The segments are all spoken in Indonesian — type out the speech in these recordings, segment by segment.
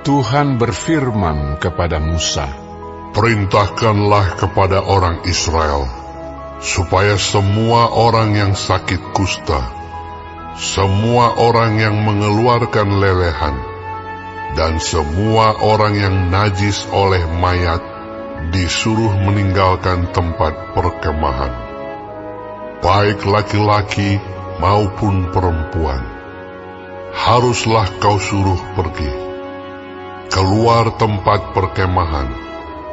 Tuhan berfirman kepada Musa, "Perintahkanlah kepada orang Israel, supaya semua orang yang sakit kusta, semua orang yang mengeluarkan lelehan, dan semua orang yang najis oleh mayat disuruh meninggalkan tempat perkemahan, baik laki-laki maupun perempuan. Haruslah kau suruh pergi. Keluar tempat perkemahan,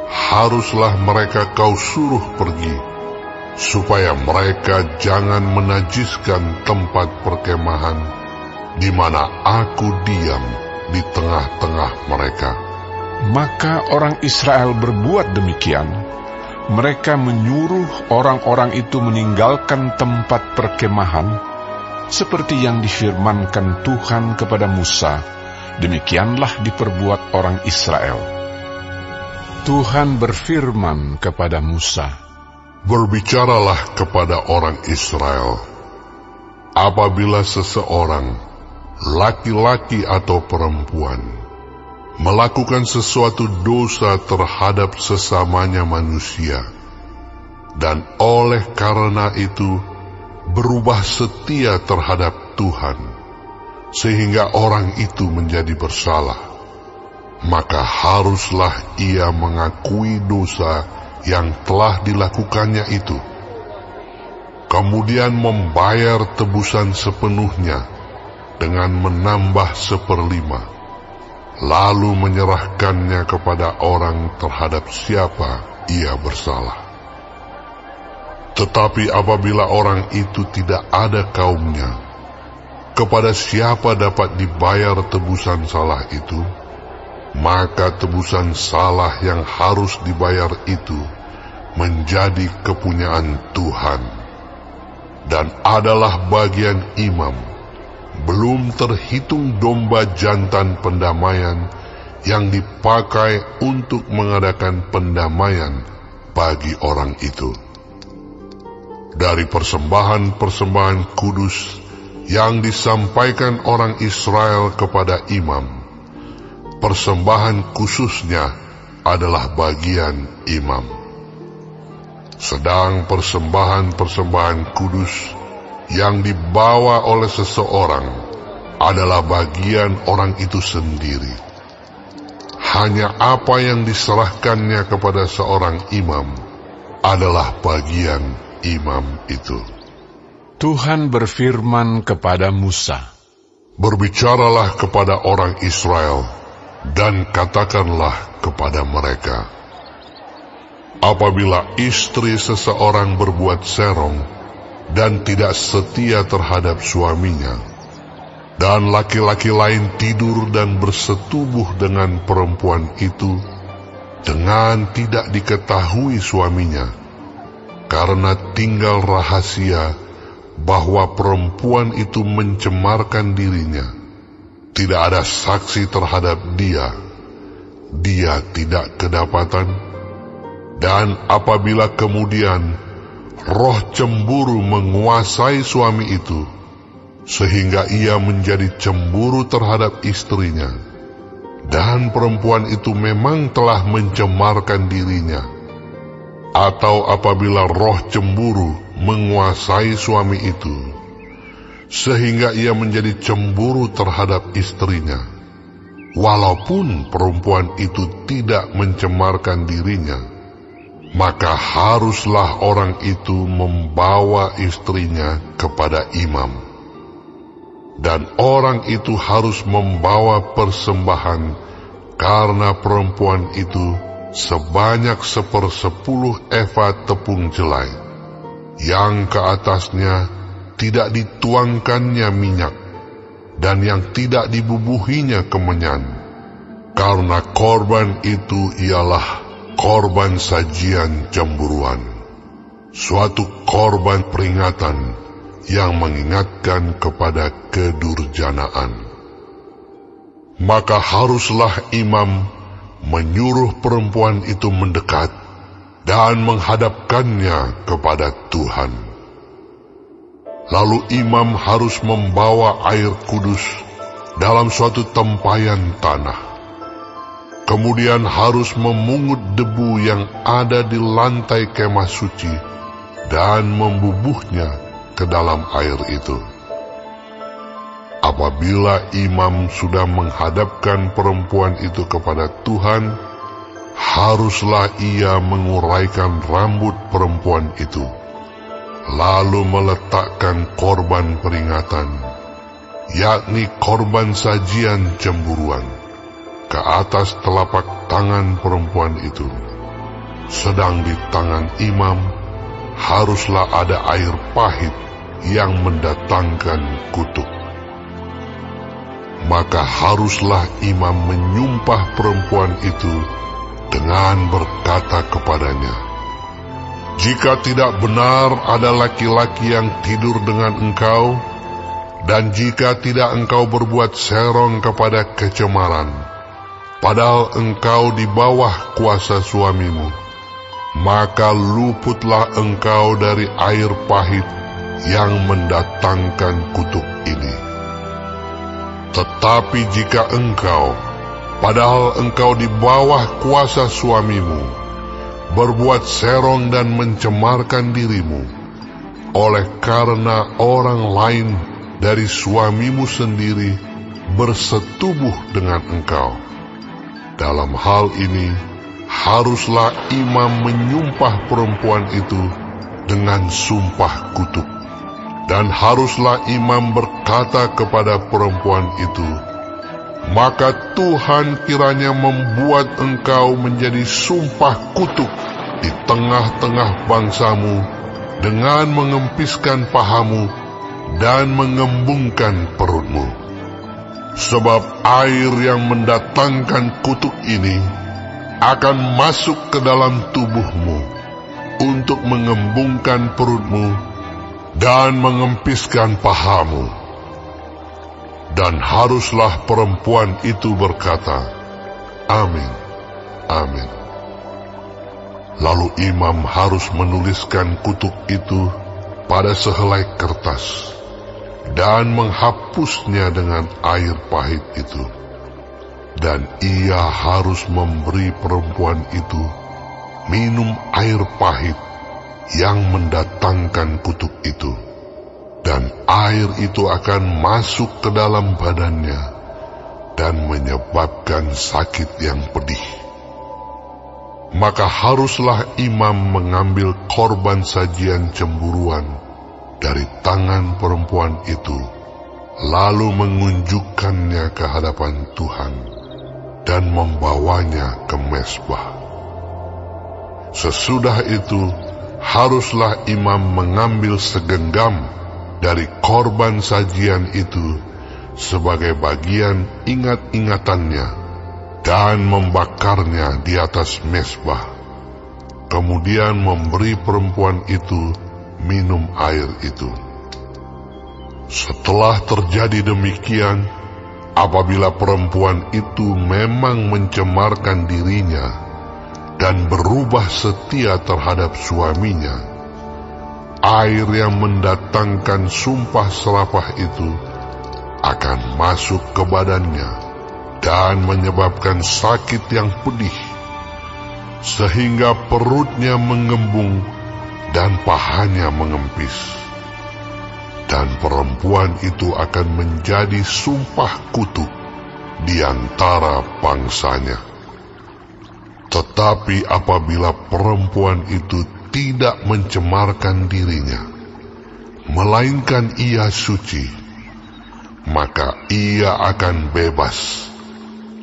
haruslah mereka kau suruh pergi, supaya mereka jangan menajiskan tempat perkemahan di mana aku diam di tengah-tengah mereka." Maka orang Israel berbuat demikian. Mereka menyuruh orang-orang itu meninggalkan tempat perkemahan, seperti yang difirmankan Tuhan kepada Musa. Demikianlah diperbuat orang Israel. Tuhan berfirman kepada Musa, "Berbicaralah kepada orang Israel, apabila seseorang, laki-laki atau perempuan, melakukan sesuatu dosa terhadap sesamanya manusia, dan oleh karena itu berubah setia terhadap Tuhan, sehingga orang itu menjadi bersalah, maka haruslah ia mengakui dosa yang telah dilakukannya itu, kemudian membayar tebusan sepenuhnya dengan menambah 1/5, lalu menyerahkannya kepada orang terhadap siapa ia bersalah. Tetapi apabila orang itu tidak ada kaumnya, kepada siapa dapat dibayar tebusan salah itu, maka tebusan salah yang harus dibayar itu menjadi kepunyaan Tuhan, dan adalah bagian imam, belum terhitung domba jantan pendamaian yang dipakai untuk mengadakan pendamaian bagi orang itu. Dari persembahan-persembahan kudus yang disampaikan orang Israel kepada imam, persembahan khususnya adalah bagian imam. Sedang persembahan-persembahan kudus yang dibawa oleh seseorang adalah bagian orang itu sendiri. Hanya apa yang diserahkannya kepada seorang imam adalah bagian imam itu." Tuhan berfirman kepada Musa, "Berbicaralah kepada orang Israel, dan katakanlah kepada mereka, apabila istri seseorang berbuat serong dan tidak setia terhadap suaminya, dan laki-laki lain tidur dan bersetubuh dengan perempuan itu dengan tidak diketahui suaminya, karena tinggal rahasia bahwa perempuan itu mencemarkan dirinya, tidak ada saksi terhadap dia, dia tidak kedapatan. Dan apabila kemudian roh cemburu menguasai suami itu, sehingga ia menjadi cemburu terhadap istrinya, dan perempuan itu memang telah mencemarkan dirinya, atau apabila roh cemburu menguasai suami itu, sehingga ia menjadi cemburu terhadap istrinya, walaupun perempuan itu tidak mencemarkan dirinya, maka haruslah orang itu membawa istrinya kepada imam, dan orang itu harus membawa persembahan karena perempuan itu sebanyak 1/10 eva tepung jelai, yang ke atasnya tidak dituangkannya minyak, dan yang tidak dibubuhinya kemenyan, karena korban itu ialah korban sajian cemburuan, suatu korban peringatan yang mengingatkan kepada kedurjanaan. Maka haruslah imam menyuruh perempuan itu mendekat dan menghadapkannya kepada Tuhan. Lalu imam harus membawa air kudus dalam suatu tempayan tanah, Kemudian harus memungut debu yang ada di lantai kemah suci dan membubuhnya ke dalam air itu. Apabila imam sudah menghadapkan perempuan itu kepada Tuhan, haruslah ia menguraikan rambut perempuan itu, lalu meletakkan korban peringatan, yakni korban sajian cemburuan, ke atas telapak tangan perempuan itu. Sedang di tangan imam haruslah ada air pahit yang mendatangkan kutuk. Maka haruslah imam menyumpah perempuan itu dengan berkata kepadanya, "Jika tidak benar ada laki-laki yang tidur dengan engkau, dan jika tidak engkau berbuat serong kepada kecemaran, padahal engkau di bawah kuasa suamimu, maka luputlah engkau dari air pahit yang mendatangkan kutuk ini. Tetapi jika engkau, padahal engkau di bawah kuasa suamimu, berbuat serong dan mencemarkan dirimu, oleh karena orang lain dari suamimu sendiri bersetubuh dengan engkau, dalam hal ini haruslah imam menyumpah perempuan itu dengan sumpah kutuk, dan haruslah imam berkata kepada perempuan itu, "Maka Tuhan kiranya membuat engkau menjadi sumpah kutuk di tengah-tengah bangsamu dengan mengempiskan pahamu dan mengembungkan perutmu. Sebab air yang mendatangkan kutuk ini akan masuk ke dalam tubuhmu untuk mengembungkan perutmu dan mengempiskan pahamu." Dan haruslah perempuan itu berkata, "Amin, amin." Lalu imam harus menuliskan kutuk itu pada sehelai kertas dan menghapusnya dengan air pahit itu. Dan ia harus memberi perempuan itu minum air pahit yang mendatangkan kutuk itu, dan air itu akan masuk ke dalam badannya dan menyebabkan sakit yang pedih. Maka haruslah imam mengambil korban sajian cemburuan dari tangan perempuan itu, lalu mengunjukkannya ke hadapan Tuhan dan membawanya ke mezbah. Sesudah itu haruslah imam mengambil segenggam dari korban sajian itu sebagai bagian ingat-ingatannya dan membakarnya di atas mezbah. Kemudian memberi perempuan itu minum air itu. Setelah terjadi demikian, apabila perempuan itu memang mencemarkan dirinya dan berubah setia terhadap suaminya, air yang mendatangkan sumpah serapah itu akan masuk ke badannya dan menyebabkan sakit yang pedih, sehingga perutnya mengembung dan pahanya mengempis. Dan perempuan itu akan menjadi sumpah kutuk di antara bangsanya. Tetapi apabila perempuan itu tidak mencemarkan dirinya, melainkan ia suci, maka ia akan bebas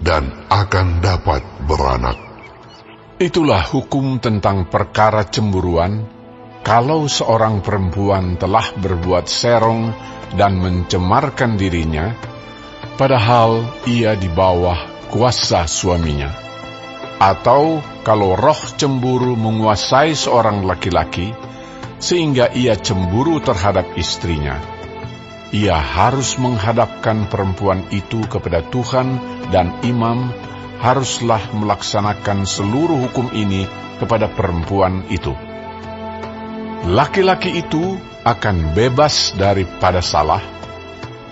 dan akan dapat beranak. Itulah hukum tentang perkara cemburuan, kalau seorang perempuan telah berbuat serong dan mencemarkan dirinya, padahal ia di bawah kuasa suaminya. Atau kalau roh cemburu menguasai seorang laki-laki, sehingga ia cemburu terhadap istrinya, ia harus menghadapkan perempuan itu kepada Tuhan, dan imam haruslah melaksanakan seluruh hukum ini kepada perempuan itu. Laki-laki itu akan bebas daripada salah,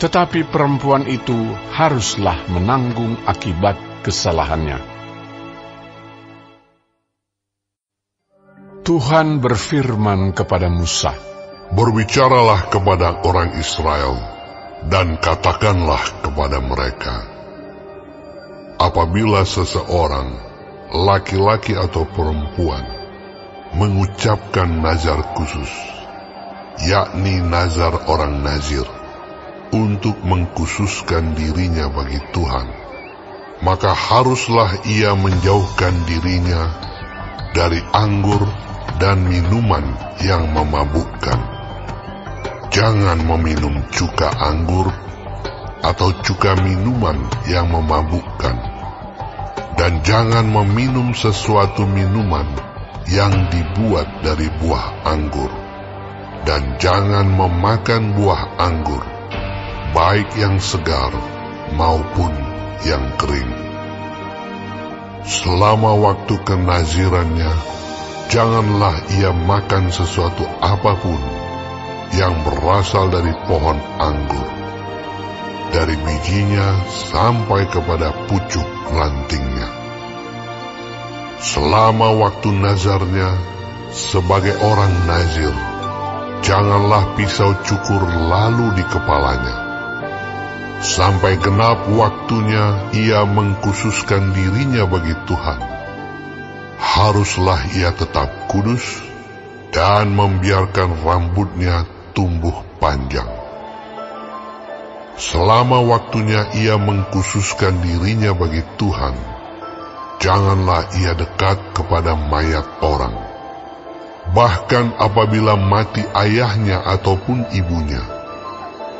tetapi perempuan itu haruslah menanggung akibat kesalahannya. Tuhan berfirman kepada Musa, "Berbicaralah kepada orang Israel, dan katakanlah kepada mereka, apabila seseorang, laki-laki atau perempuan, mengucapkan nazar khusus, yakni nazar orang nazir, untuk mengkhususkan dirinya bagi Tuhan, maka haruslah ia menjauhkan dirinya dari anggur dan minuman yang memabukkan. Jangan meminum cuka anggur atau cuka minuman yang memabukkan, dan jangan meminum sesuatu minuman yang dibuat dari buah anggur, dan jangan memakan buah anggur, baik yang segar maupun yang kering. Selama waktu kenazirannya, janganlah ia makan sesuatu apapun yang berasal dari pohon anggur, dari bijinya sampai kepada pucuk rantingnya. Selama waktu nazarnya sebagai orang nazir, janganlah pisau cukur lalu di kepalanya. Sampai genap waktunya ia mengkhususkan dirinya bagi Tuhan. Haruslah ia tetap kudus dan membiarkan rambutnya tumbuh panjang. Selama waktunya ia mengkhususkan dirinya bagi Tuhan, janganlah ia dekat kepada mayat orang. Bahkan apabila mati ayahnya ataupun ibunya,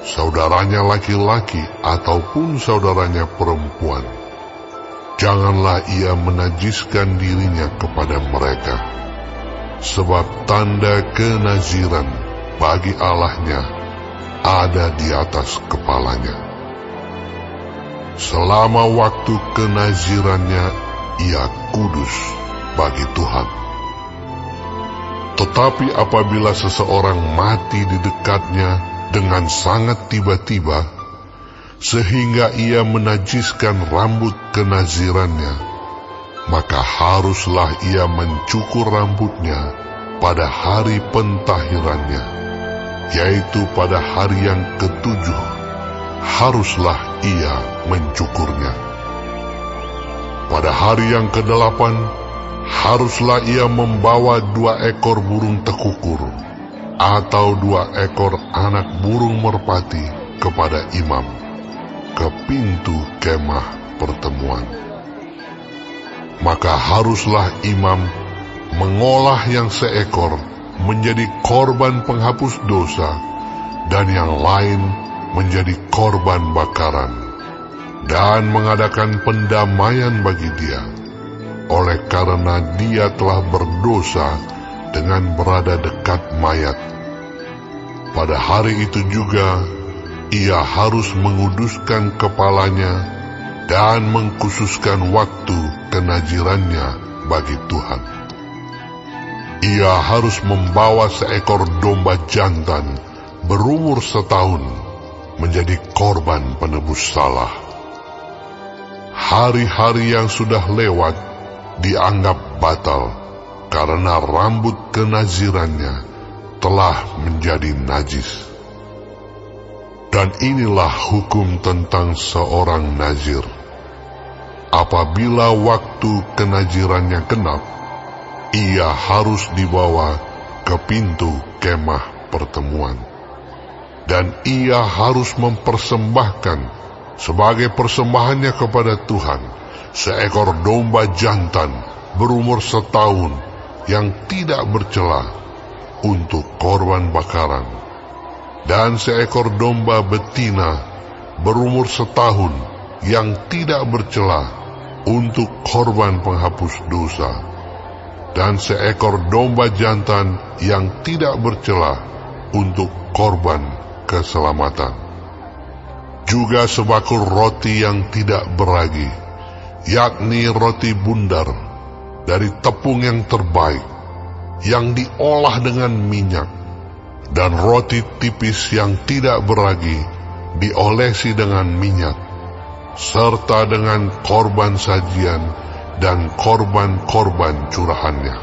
saudaranya laki-laki ataupun saudaranya perempuan, janganlah ia menajiskan dirinya kepada mereka, sebab tanda kenaziran bagi Allahnya ada di atas kepalanya. Selama waktu kenazirannya ia kudus bagi Tuhan. Tetapi apabila seseorang mati di dekatnya dengan sangat tiba-tiba, sehingga ia menajiskan rambut kenazirannya, maka haruslah ia mencukur rambutnya pada hari pentahirannya, yaitu pada hari yang ketujuh, haruslah ia mencukurnya. Pada hari yang kedelapan, haruslah ia membawa 2 ekor burung tekukur atau 2 ekor anak burung merpati kepada imam ke pintu kemah pertemuan. Maka haruslah imam mengolah yang seekor menjadi korban penghapus dosa, dan yang lain menjadi korban bakaran, dan mengadakan pendamaian bagi dia, oleh karena dia telah berdosa dengan berada dekat mayat. Pada hari itu juga ia harus menguduskan kepalanya dan mengkhususkan waktu kenazirannya bagi Tuhan. Ia harus membawa seekor domba jantan berumur 1 tahun menjadi korban penebus salah. Hari-hari yang sudah lewat dianggap batal karena rambut kenazirannya telah menjadi najis. Dan inilah hukum tentang seorang nazir. Apabila waktu kenazirannya genap, ia harus dibawa ke pintu kemah pertemuan, dan ia harus mempersembahkan sebagai persembahannya kepada Tuhan seekor domba jantan berumur 1 tahun yang tidak bercela untuk korban bakaran, dan seekor domba betina berumur 1 tahun yang tidak bercela untuk korban penghapus dosa, dan seekor domba jantan yang tidak bercela untuk korban keselamatan. Juga sebakul roti yang tidak beragi, yakni roti bundar dari tepung yang terbaik, yang diolah dengan minyak, dan roti tipis yang tidak beragi diolesi dengan minyak, serta dengan korban sajian dan korban-korban curahannya.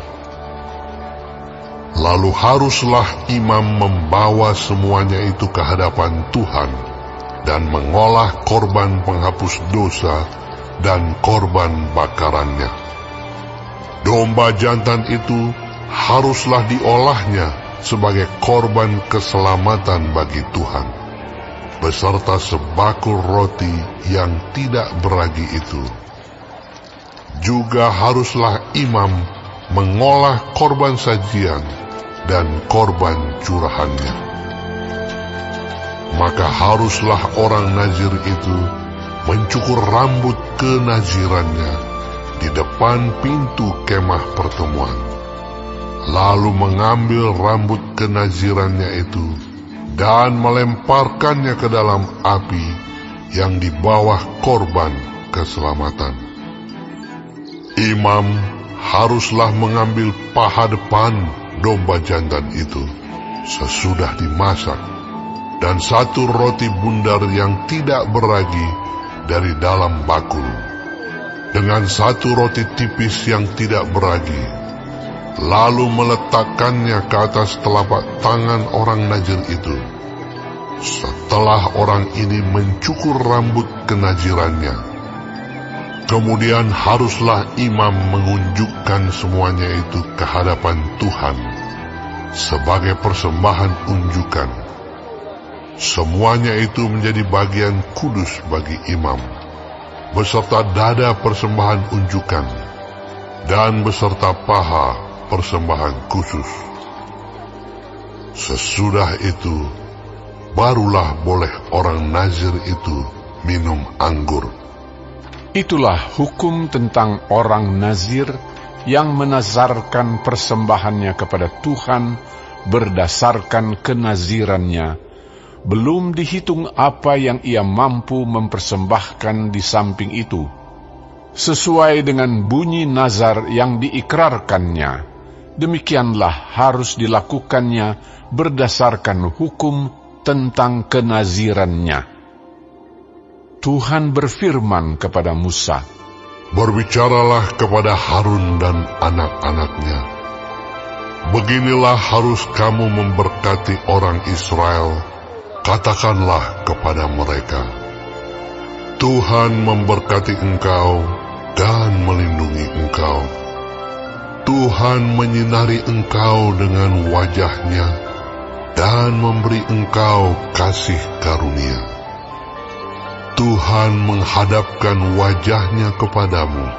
Lalu haruslah imam membawa semuanya itu ke hadapan Tuhan dan mengolah korban penghapus dosa dan korban bakarannya. Domba jantan itu haruslah diolahnya sebagai korban keselamatan bagi Tuhan, beserta sebakul roti yang tidak beragi itu. Juga haruslah imam mengolah korban sajian dan korban curahannya. Maka haruslah orang nazir itu mencukur rambut kenazirannya di depan pintu kemah pertemuan, lalu mengambil rambut kenazirannya itu dan melemparkannya ke dalam api yang di bawah korban keselamatan. Imam haruslah mengambil paha depan domba jantan itu sesudah dimasak, dan satu roti bundar yang tidak beragi dari dalam bakul, dengan satu roti tipis yang tidak beragi, lalu meletakkannya ke atas telapak tangan orang nazir itu, setelah orang ini mencukur rambut kenazirannya. Kemudian haruslah imam mengunjukkan semuanya itu ke hadapan Tuhan sebagai persembahan unjukan. Semuanya itu menjadi bagian kudus bagi imam, beserta dada persembahan unjukan, dan beserta paha persembahan khusus. Sesudah itu, barulah boleh orang nazir itu minum anggur. Itulah hukum tentang orang nazir yang menazarkan persembahannya kepada Tuhan berdasarkan kenazirannya, belum dihitung apa yang ia mampu mempersembahkan di samping itu, sesuai dengan bunyi nazar yang diikrarkannya. Demikianlah harus dilakukannya berdasarkan hukum tentang kenazirannya. Tuhan berfirman kepada Musa, "Berbicaralah kepada Harun dan anak-anaknya. Beginilah harus kamu memberkati orang Israel. Katakanlah kepada mereka, Tuhan memberkati engkau dan melindungi engkau. Tuhan menyinari engkau dengan wajah-Nya dan memberi engkau kasih karunia. Tuhan menghadapkan wajah-Nya kepadamu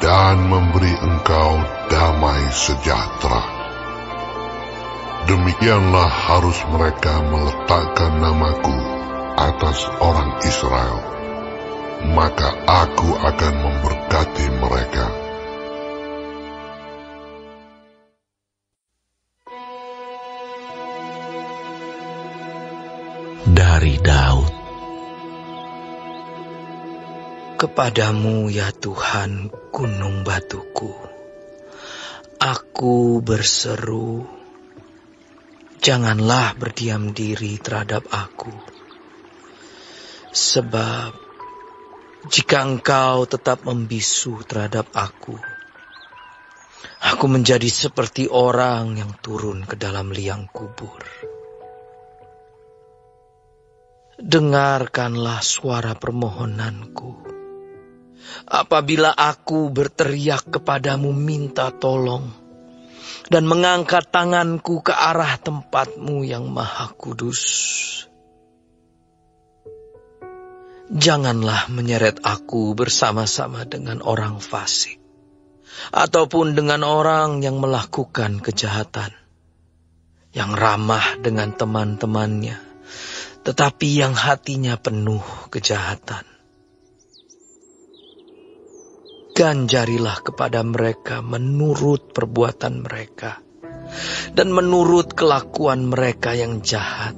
dan memberi engkau damai sejahtera." Demikianlah harus mereka meletakkan namaku atas orang Israel, maka aku akan memberkati mereka. Dari Daud. Kepadamu ya Tuhan, gunung batuku, aku berseru, janganlah berdiam diri terhadap aku. Sebab jika Engkau tetap membisu terhadap aku menjadi seperti orang yang turun ke dalam liang kubur. Dengarkanlah suara permohonanku. Apabila aku berteriak kepadamu minta tolong dan mengangkat tanganku ke arah tempat-Mu yang maha kudus. Janganlah menyeret aku bersama-sama dengan orang fasik, ataupun dengan orang yang melakukan kejahatan, yang ramah dengan teman-temannya, tetapi yang hatinya penuh kejahatan. Ganjarilah kepada mereka menurut perbuatan mereka, dan menurut kelakuan mereka yang jahat.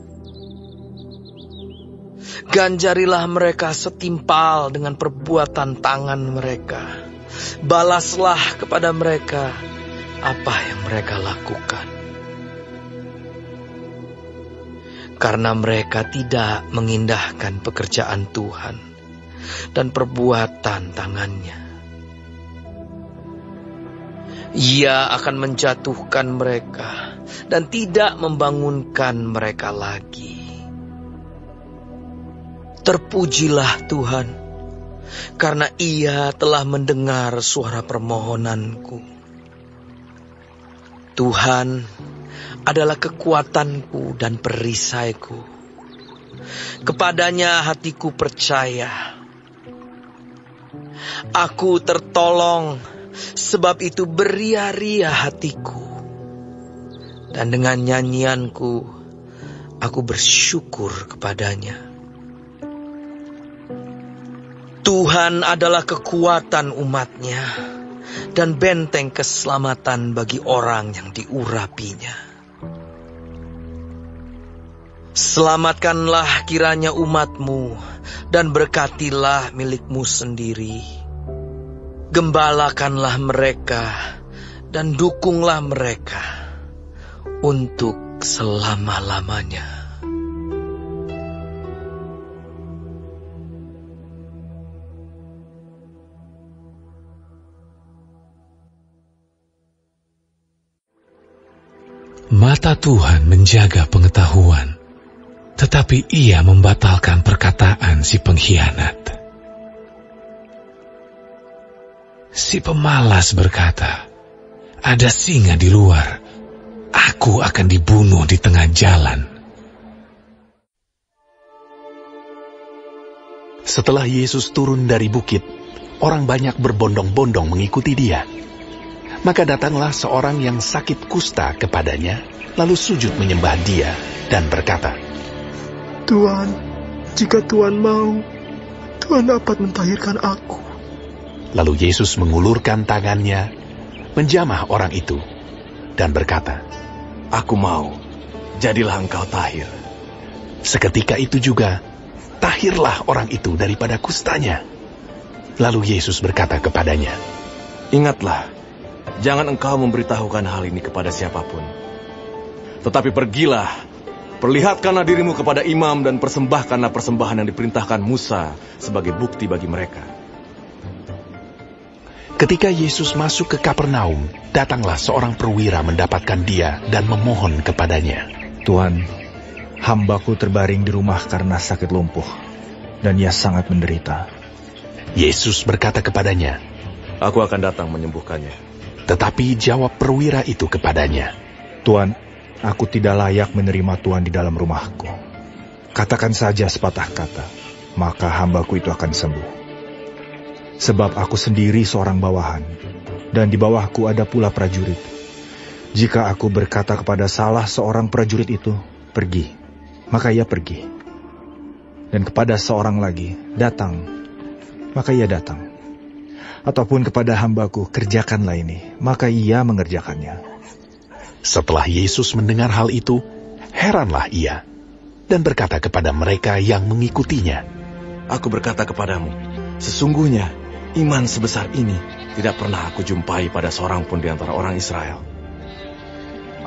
Ganjarilah mereka setimpal dengan perbuatan tangan mereka. Balaslah kepada mereka apa yang mereka lakukan. Karena mereka tidak mengindahkan pekerjaan Tuhan dan perbuatan tangannya. Ia akan menjatuhkan mereka dan tidak membangunkan mereka lagi. Terpujilah Tuhan, karena Ia telah mendengar suara permohonanku. Tuhan adalah kekuatanku dan perisaiku. Kepadanya hatiku percaya. Aku tertolong, sebab itu beria-ria hatiku. Dan dengan nyanyianku, aku bersyukur kepadanya. Tuhan adalah kekuatan umatnya dan benteng keselamatan bagi orang yang diurapinya. Selamatkanlah kiranya umatmu dan berkatilah milikmu sendiri. Gembalakanlah mereka dan dukunglah mereka untuk selama-lamanya. Mata Tuhan menjaga pengetahuan, tetapi Ia membatalkan perkataan si pengkhianat. Si pemalas berkata, "Ada singa di luar, aku akan dibunuh di tengah jalan." Setelah Yesus turun dari bukit, orang banyak berbondong-bondong mengikuti Dia. Maka datanglah seorang yang sakit kusta kepadanya, lalu sujud menyembah Dia dan berkata, "Tuhan, jika Tuhan mau, Tuhan dapat mentahirkan aku." Lalu Yesus mengulurkan tangannya, menjamah orang itu, dan berkata, "Aku mau, jadilah engkau tahir." Seketika itu juga, tahirlah orang itu daripada kustanya. Lalu Yesus berkata kepadanya, "Ingatlah, jangan engkau memberitahukan hal ini kepada siapapun. Tetapi pergilah, perlihatkanlah dirimu kepada imam dan persembahkanlah persembahan yang diperintahkan Musa sebagai bukti bagi mereka." Ketika Yesus masuk ke Kapernaum, datanglah seorang perwira mendapatkan Dia dan memohon kepadanya, "Tuhan, hambaku terbaring di rumah karena sakit lumpuh, dan ia sangat menderita." Yesus berkata kepadanya, "Aku akan datang menyembuhkannya." Tetapi jawab perwira itu kepadanya, "Tuhan, aku tidak layak menerima Tuhan di dalam rumahku. Katakan saja sepatah kata, maka hambaku itu akan sembuh. Sebab aku sendiri seorang bawahan, dan di bawahku ada pula prajurit. Jika aku berkata kepada salah seorang prajurit itu, 'Pergi,' maka ia pergi. Dan kepada seorang lagi, 'Datang,' maka ia datang. Ataupun kepada hambaku, 'Kerjakanlah ini,' maka ia mengerjakannya." Setelah Yesus mendengar hal itu, heranlah Ia, dan berkata kepada mereka yang mengikutinya, "Aku berkata kepadamu, sesungguhnya iman sebesar ini tidak pernah aku jumpai pada seorang pun di antara orang Israel.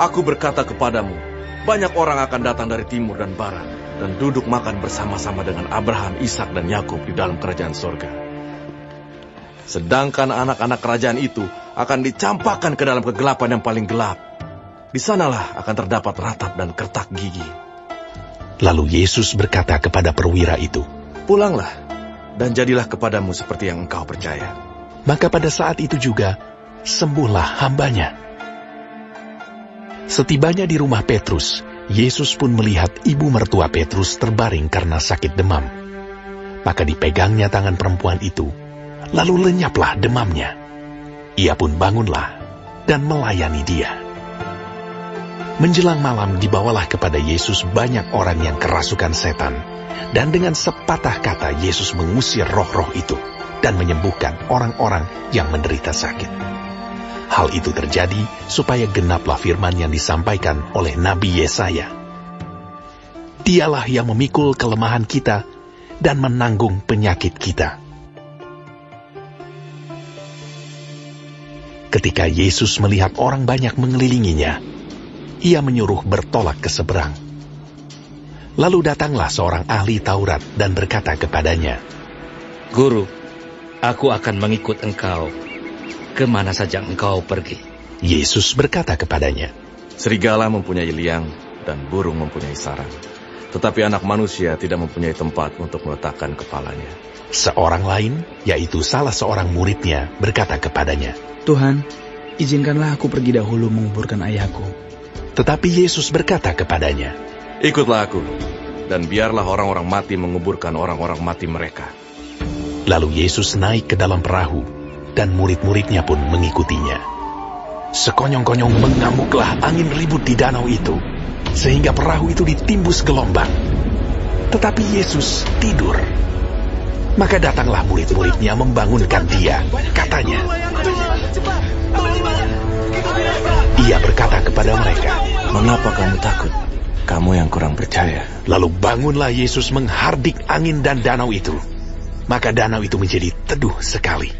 Aku berkata kepadamu, banyak orang akan datang dari timur dan barat, dan duduk makan bersama-sama dengan Abraham, Ishak, dan Yakub di dalam kerajaan surga. Sedangkan anak-anak kerajaan itu akan dicampakkan ke dalam kegelapan yang paling gelap. Di sanalah akan terdapat ratap dan kertak gigi." Lalu Yesus berkata kepada perwira itu, "Pulanglah, dan jadilah kepadamu seperti yang engkau percaya." Maka pada saat itu juga, sembuhlah hambanya. Setibanya di rumah Petrus, Yesus pun melihat ibu mertua Petrus terbaring karena sakit demam. Maka dipegangnya tangan perempuan itu, lalu lenyaplah demamnya. Ia pun bangunlah dan melayani dia. Menjelang malam dibawalah kepada Yesus banyak orang yang kerasukan setan, dan dengan sepatah kata Yesus mengusir roh-roh itu dan menyembuhkan orang-orang yang menderita sakit. Hal itu terjadi supaya genaplah firman yang disampaikan oleh Nabi Yesaya. "Dialah yang memikul kelemahan kita dan menanggung penyakit kita." Ketika Yesus melihat orang banyak mengelilinginya, Ia menyuruh bertolak ke seberang. Lalu datanglah seorang ahli Taurat dan berkata kepadanya, "Guru, aku akan mengikut engkau kemana saja engkau pergi." Yesus berkata kepadanya, Serigala mempunyai liang dan burung mempunyai sarang. Tetapi anak manusia tidak mempunyai tempat untuk meletakkan kepalanya. Seorang lain, yaitu salah seorang muridnya, berkata kepadanya, Tuhan, izinkanlah aku pergi dahulu menguburkan ayahku. Tetapi Yesus berkata kepadanya, Ikutlah aku, dan biarlah orang-orang mati menguburkan orang-orang mati mereka. Lalu Yesus naik ke dalam perahu, dan murid-muridnya pun mengikutinya. Sekonyong-konyong mengamuklah angin ribut di danau itu, sehingga perahu itu ditimbus gelombang. Tetapi Yesus tidur. Maka datanglah murid-muridnya membangunkan dia. Katanya, ia berkata kepada mereka, Mengapa kamu takut? Kamu yang kurang percaya. Lalu bangunlah Yesus menghardik angin dan danau itu. Maka danau itu menjadi teduh sekali.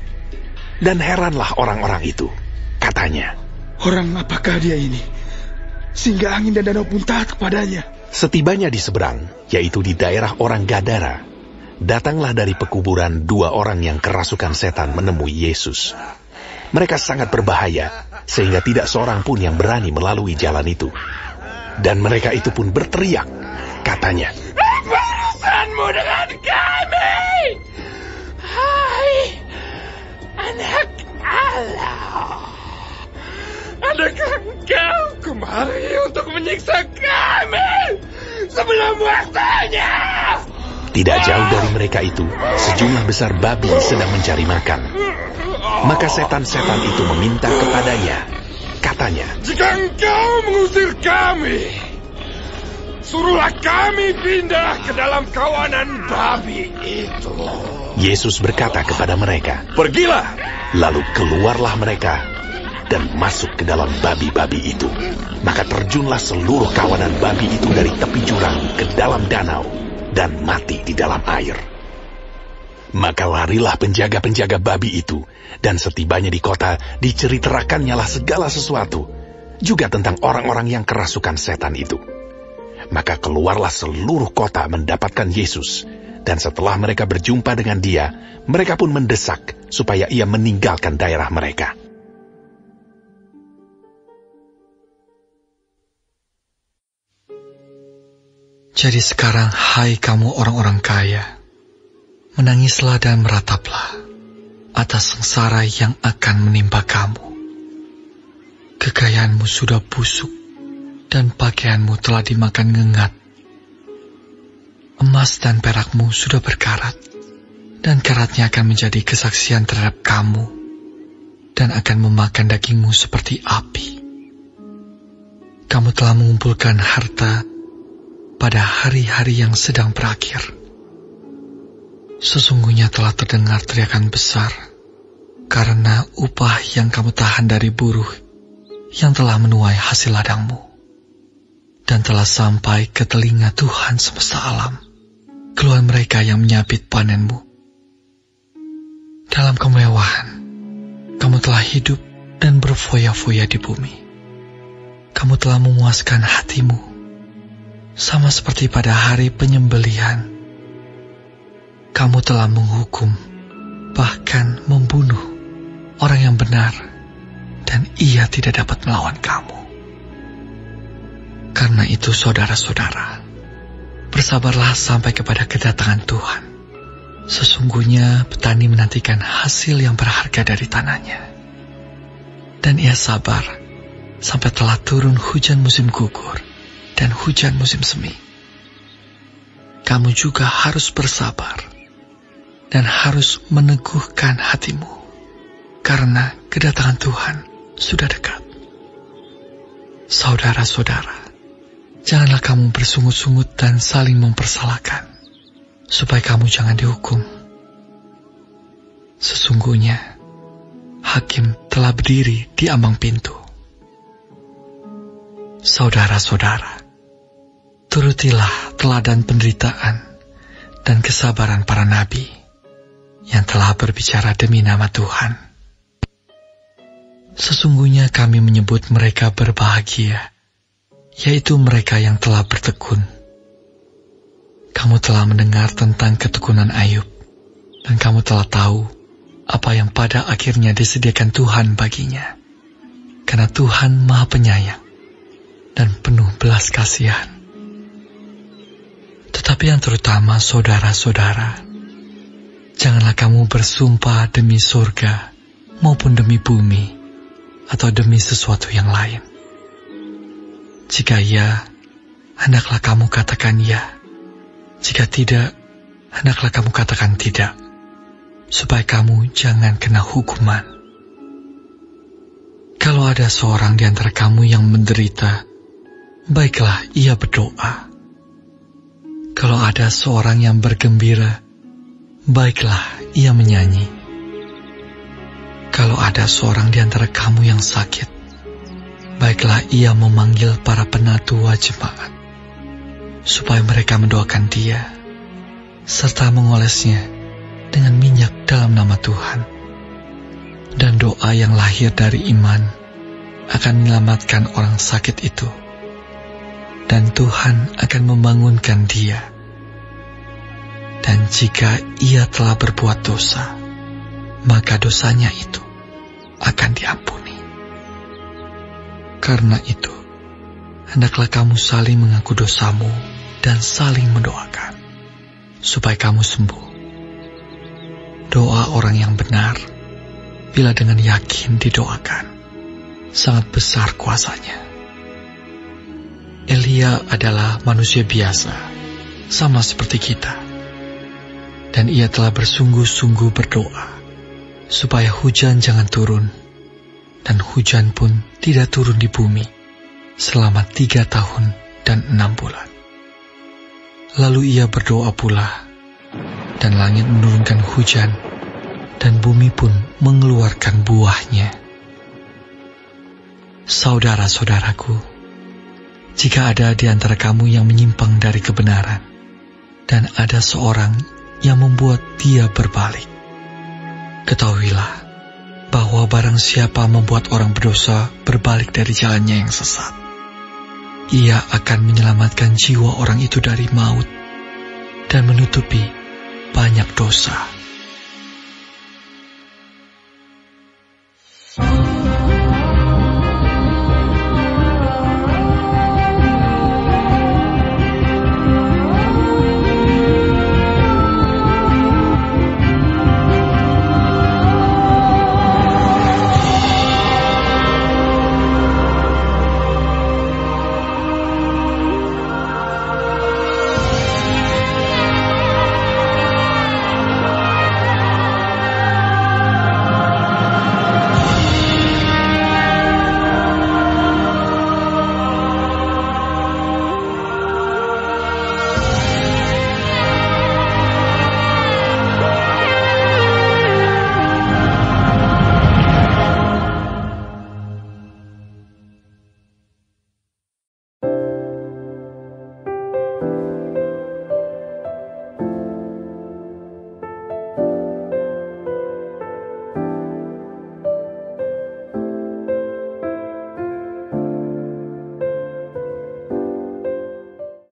Dan heranlah orang-orang itu. Katanya, Orang apakah dia ini? Sehingga angin dan danau pun taat kepadanya. Setibanya di seberang, yaitu di daerah orang Gadara, datanglah dari pekuburan 2 orang yang kerasukan setan menemui Yesus. Mereka sangat berbahaya, sehingga tidak seorang pun yang berani melalui jalan itu. Dan mereka itu pun berteriak, katanya, Apa urusanmu dengan kami? Hai, anak Allah. Adakah engkau kemari untuk menyiksa kami sebelum waktunya? Tidak jauh dari mereka itu, sejumlah besar babi sedang mencari makan. Maka setan-setan itu meminta kepadanya. Katanya, Jika engkau mengusir kami, suruhlah kami pindah ke dalam kawanan babi itu. Yesus berkata kepada mereka, Pergilah! Lalu keluarlah mereka dan masuk ke dalam babi-babi itu. Maka terjunlah seluruh kawanan babi itu dari tepi jurang ke dalam danau dan mati di dalam air. Maka larilah penjaga-penjaga babi itu, dan setibanya di kota diceriterakannya lah segala sesuatu, juga tentang orang-orang yang kerasukan setan itu. Maka keluarlah seluruh kota mendapatkan Yesus, dan setelah mereka berjumpa dengan dia, mereka pun mendesak supaya ia meninggalkan daerah mereka. Jadi sekarang, hai kamu orang-orang kaya, menangislah dan merataplah atas sengsara yang akan menimpa kamu. Kekayaanmu sudah busuk, dan pakaianmu telah dimakan ngengat. Emas dan perakmu sudah berkarat, dan karatnya akan menjadi kesaksian terhadap kamu, dan akan memakan dagingmu seperti api. Kamu telah mengumpulkan harta pada hari-hari yang sedang berakhir. Sesungguhnya telah terdengar teriakan besar, karena upah yang kamu tahan dari buruh yang telah menuai hasil ladangmu, dan telah sampai ke telinga Tuhan semesta alam, keluhan mereka yang menyabit panenmu. Dalam kemewahan, kamu telah hidup dan berfoya-foya di bumi. Kamu telah memuaskan hatimu, sama seperti pada hari penyembelihan. Kamu telah menghukum, bahkan membunuh orang yang benar, dan ia tidak dapat melawan kamu. Karena itu, saudara-saudara, bersabarlah sampai kepada kedatangan Tuhan. Sesungguhnya petani menantikan hasil yang berharga dari tanahnya, dan ia sabar sampai telah turun hujan musim gugur dan hujan musim semi. Kamu juga harus bersabar dan harus meneguhkan hatimu, karena kedatangan Tuhan sudah dekat. Saudara-saudara, janganlah kamu bersungut-sungut dan saling mempersalahkan, supaya kamu jangan dihukum. Sesungguhnya, hakim telah berdiri di ambang pintu. Saudara-saudara, turutilah teladan penderitaan dan kesabaran para nabi yang telah berbicara demi nama Tuhan. Sesungguhnya kami menyebut mereka berbahagia, yaitu mereka yang telah bertekun. Kamu telah mendengar tentang ketekunan Ayub, dan kamu telah tahu apa yang pada akhirnya disediakan Tuhan baginya. Karena Tuhan Maha Penyayang, dan penuh belas kasihan. Tetapi yang terutama, saudara-saudara, janganlah kamu bersumpah demi surga maupun demi bumi atau demi sesuatu yang lain. Jika ya, hendaklah kamu katakan ya. Jika tidak, hendaklah kamu katakan tidak, supaya kamu jangan kena hukuman. Kalau ada seorang di antara kamu yang menderita, baiklah ia berdoa. Kalau ada seorang yang bergembira, baiklah ia menyanyi. Kalau ada seorang di antara kamu yang sakit, baiklah ia memanggil para penatua jemaat, supaya mereka mendoakan dia, serta mengolesnya dengan minyak dalam nama Tuhan. Dan doa yang lahir dari iman akan menyelamatkan orang sakit itu, dan Tuhan akan membangunkan dia. Dan jika ia telah berbuat dosa, maka dosanya itu akan diampuni. Karena itu, hendaklah kamu saling mengaku dosamu dan saling mendoakan, supaya kamu sembuh. Doa orang yang benar, bila dengan yakin didoakan, sangat besar kuasanya. Elia adalah manusia biasa, sama seperti kita. Dan ia telah bersungguh-sungguh berdoa, supaya hujan jangan turun, dan hujan pun tidak turun di bumi, selama 3 tahun dan 6 bulan. Lalu ia berdoa pula, dan langit menurunkan hujan, dan bumi pun mengeluarkan buahnya. Saudara-saudaraku, jika ada di antara kamu yang menyimpang dari kebenaran, dan ada seorang yang membuat dia berbalik, ketahuilah bahwa barang siapa membuat orang berdosa berbalik dari jalannya yang sesat, ia akan menyelamatkan jiwa orang itu dari maut dan menutupi banyak dosa.